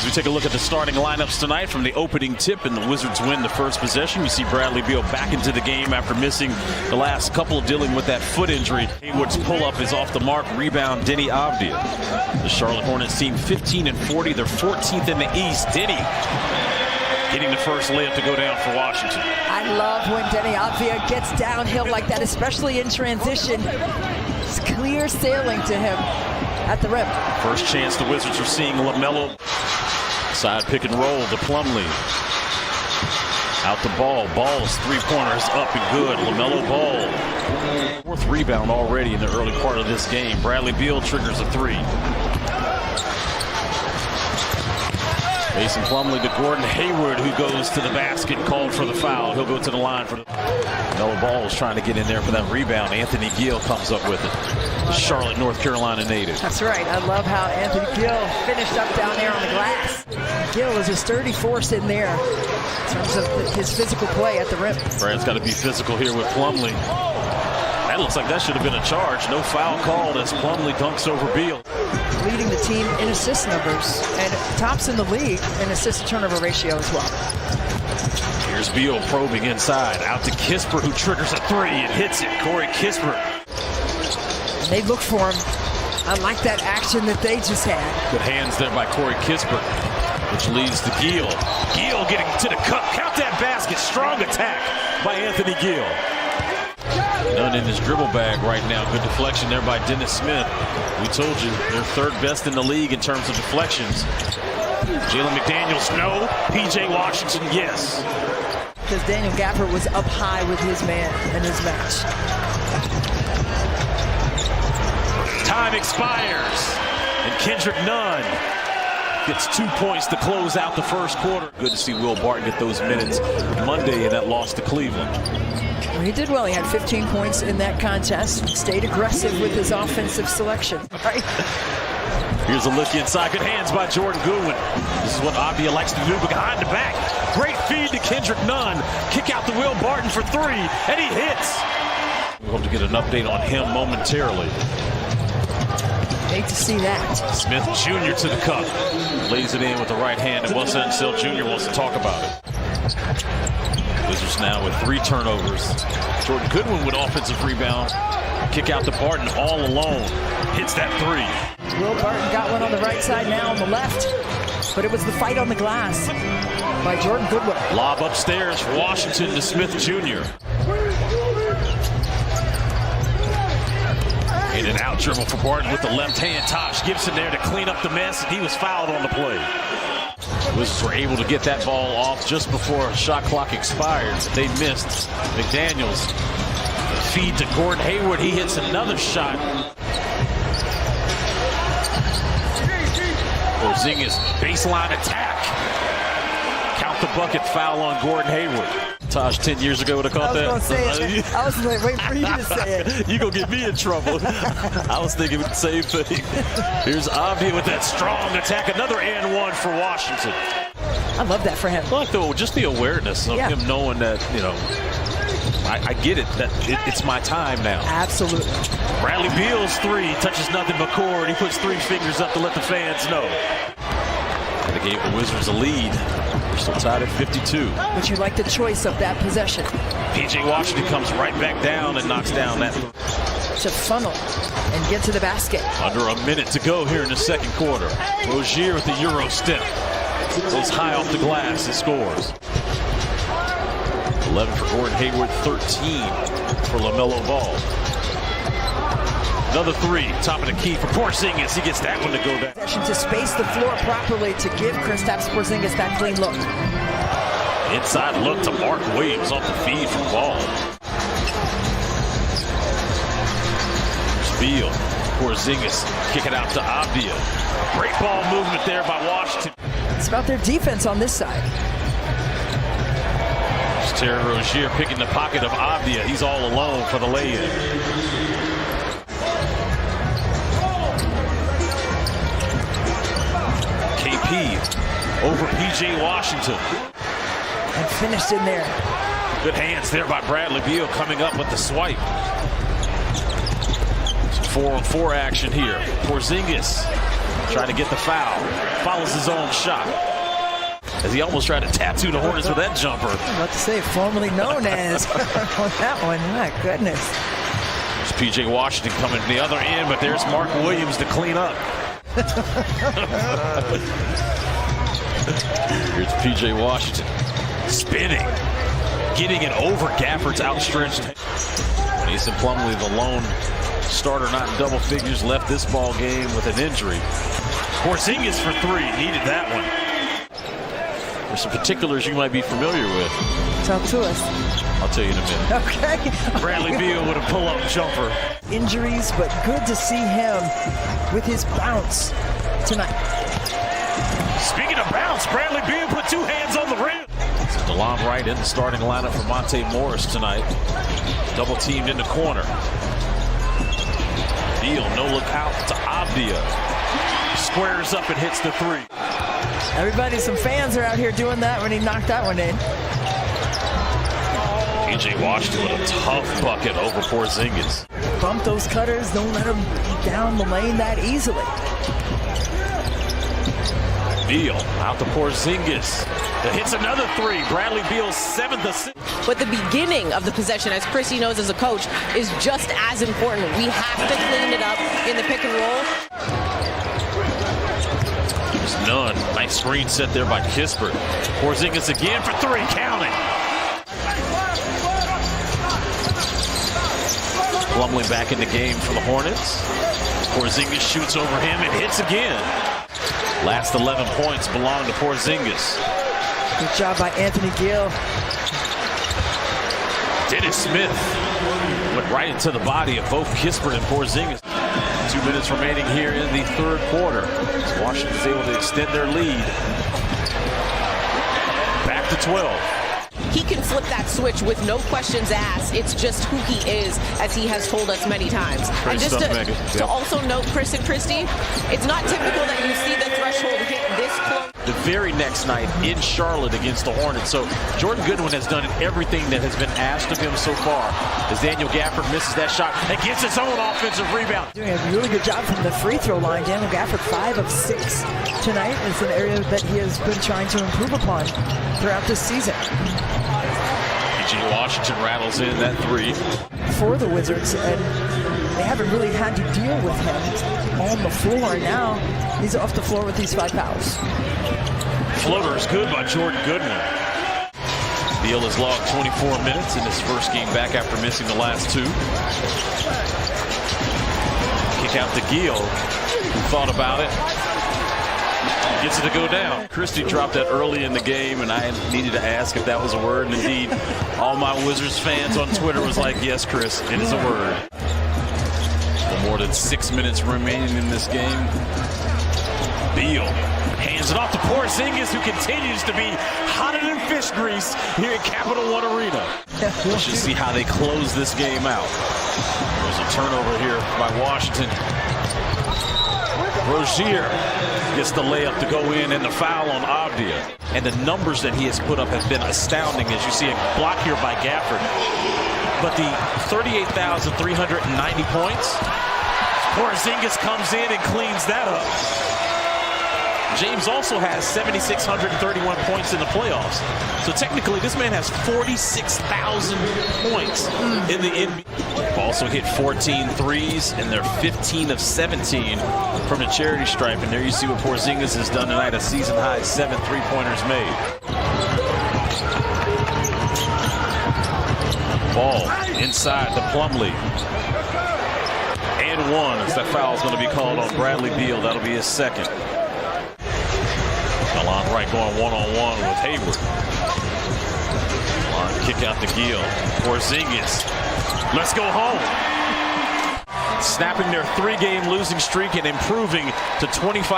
As we take a look at the starting lineups tonight from the opening tip, and the Wizards win the first possession. You see Bradley Beal back into the game after missing the last couple, dealing with that foot injury. Hayward's pull-up is off the mark. Rebound, Denny Avdia. The Charlotte Hornets team 15-40. They're 14th in the East. Denny getting the first layup to go down for Washington. I love when Denny Avdia gets downhill like that, especially in transition. It's clear sailing to him at the rim. First chance the Wizards are seeing LaMelo. Side pick and roll to Plumlee. Out the ball. Ball's three-pointers up and good. LaMelo Ball. Fourth rebound already in the early part of this game. Bradley Beal triggers a three. Mason Plumlee to Gordon Hayward, who goes to the basket, called for the foul. He'll go to the line for the... LaMelo Ball is trying to get in there for that rebound. Anthony Gill comes up with it. The Charlotte, North Carolina native. That's right. I love how Anthony Gill finished up down there on the glass. Gill is a sturdy force in there in terms of his physical play at the rim. Brad's got to be physical here with Plumlee. That looks like that should have been a charge. No foul called as Plumlee dunks over Beal. Leading the team in assist numbers and tops in the league in assist to turnover ratio as well. Here's Beal probing inside. Out to Kispert, who triggers a three and hits it. Corey Kispert. They look for him. I like that action that they just had. Good hands there by Corey Kispert, which leads to Gill. Gill getting to the cup. Count that basket. Strong attack by Anthony Gill. None in his dribble bag right now. Good deflection there by Dennis Smith. We told you they're third best in the league in terms of deflections. Jalen McDaniels, no. P.J. Washington, yes. Because Daniel Gafford was up high with his man in his match. Time expires, and Kendrick Nunn gets 2 points to close out the first quarter. Good to see Will Barton get those minutes Monday in that loss to Cleveland. Well, he did well. He had 15 points in that contest. Stayed aggressive with his offensive selection. Right? Here's a look inside. Good hands by Jordan Goodwin. This is what Avdia likes to do, behind the back. Great feed to Kendrick Nunn. Kick out to Will Barton for three, and he hits. We hope to get an update on him momentarily. Hate to see that. Smith Jr. to the cup. Lays it in with the right hand, and Wilson Unseld Jr. wants to talk about it. Wizards now with 3 turnovers. Jordan Goodwin with offensive rebound. Kick out to Barton all alone. Hits that three. Will Barton got one on the right side, now on the left. But it was the fight on the glass by Jordan Goodwin. Lob upstairs for Washington to Smith Jr. In and out dribble for Barton with the left hand. Tosh Gibson there to clean up the mess, and he was fouled on the play. Wizards were able to get that ball off just before shot clock expired. They missed. McDaniels feed to Gordon Hayward. He hits another shot. Porzingis baseline attack. Count the bucket, foul on Gordon Hayward. Tosh 10 years ago would have caught that. I was going to say it. I was waiting for you to say it. You gonna get me in trouble. I was thinking the same thing. Here's Avdia with that strong attack. Another and one for Washington. I love that for him. I like just the awareness of him knowing that, you know, I get it, that it's my time now. Absolutely. Bradley Beal's three touches nothing but core, and he puts 3 fingers up to let the fans know. And it gave the Wizards a lead. They're still tied at 52. But you like the choice of that possession. P.J. Washington comes right back down and knocks down that. To funnel and get to the basket. Under a minute to go here in the second quarter. Rozier with the Euro step. Goes high off the glass and scores. 11 for Gordon Hayward, 13 for LaMelo Ball. Another three, top of the key for Porzingis. He gets that one to go down. To space the floor properly to give Kristaps Porzingis that clean look. Inside look to Mark Williams off the feed from Ball. Beal, Porzingis, kick it out to Avdia. Great ball movement there by Washington. It's about their defense on this side. Terry Rozier picking the pocket of Avdia. He's all alone for the lay-in. KP over P.J. Washington. And finished in there. Good hands there by Bradley Beal coming up with the swipe. 4-on-4 action here. Porzingis Trying to get the foul. Follows his own shot. As he almost tried to tattoo the Hornets with that jumper. I was about to say, formerly known as on that one. My goodness. There's P.J. Washington coming to the other end, but there's Mark Williams to clean up. Here's P.J. Washington spinning, getting it over Gafford's outstretched. Mason Plumlee, the lone starter not in double figures, left this ball game with an injury. Porzingis for three, needed that one. There's some particulars you might be familiar with. Talk to us. I'll tell you in a minute. Okay. Bradley Beal with a pull-up jumper. Injuries, but good to see him with his bounce tonight. Speaking of bounce, Bradley Beal put two hands on the rim. So DeLon Wright in the starting lineup for Monte Morris tonight. Double teamed in the corner. Beal, no look out to Avdia. Squares up and hits the three. Some fans are out here doing that when he knocked that one in. P.J. Washington with a tough bucket over Porzingis. Bump those cutters, don't let them down the lane that easily. Beal out to Porzingis. That hits another three. Bradley Beal's 7th assist. But the beginning of the possession, as Christy knows as a coach, is just as important. We have to clean it up in the pick and roll. There's none. Nice screen set there by Kispert. Porzingis again for three. Counting. Plumlee back in the game for the Hornets. Porzingis shoots over him and hits again. Last 11 points belong to Porzingis. Good job by Anthony Gill. Dennis Smith went right into the body of both Kispert and Porzingis. 2 minutes remaining here in the third quarter. So Washington's able to extend their lead. Back to 12. He can flip that switch with no questions asked. It's just who he is, as he has told us many times. Great and just stuff, to also note, Chris and Christy, it's not typical that you see the threshold hit this close. The very next night in Charlotte against the Hornets. So Jordan Goodwin has done everything that has been asked of him so far. As Daniel Gafford misses that shot and gets his own offensive rebound. Doing a really good job from the free throw line. Daniel Gafford 5 of 6 tonight. It's an area that he has been trying to improve upon throughout this season. P.J. Washington rattles in that three. For the Wizards, and they haven't really had to deal with him on the floor. Now he's off the floor with these 5 fouls. Floater is good by Jordan Goodwin. Beal has logged 24 minutes in his first game back after missing the last 2. Kick out to Gill, who thought about it. Gets it to go down. Christie dropped that early in the game, and I needed to ask if that was a word. And indeed, all my Wizards fans on Twitter was like, yes, Chris, it is a word. More than 6 minutes remaining in this game. Beal hands it off to Porzingis, who continues to be hotter than fish grease here at Capital One Arena. Let's just see how they close this game out. There's a turnover here by Washington. Rozier gets the layup to go in and the foul on Avdia. And the numbers that he has put up have been astounding, as you see a block here by Gafford. But the 38,390 points, Porzingis comes in and cleans that up. James also has 7,631 points in the playoffs. So technically, this man has 46,000 points in the NBA. Also hit 14 threes, and they're 15 of 17 from the charity stripe. And there you see what Porzingis has done tonight, a season-high 7 3-pointers made. Ball inside to Plumlee. And one, as that foul is going to be called on Bradley Beal. That'll be his second. DeLon Wright going one-on-one with Hayward. Kick out to Gill. Porzingis. Let's go home. Snapping their 3-game losing streak and improving to 25.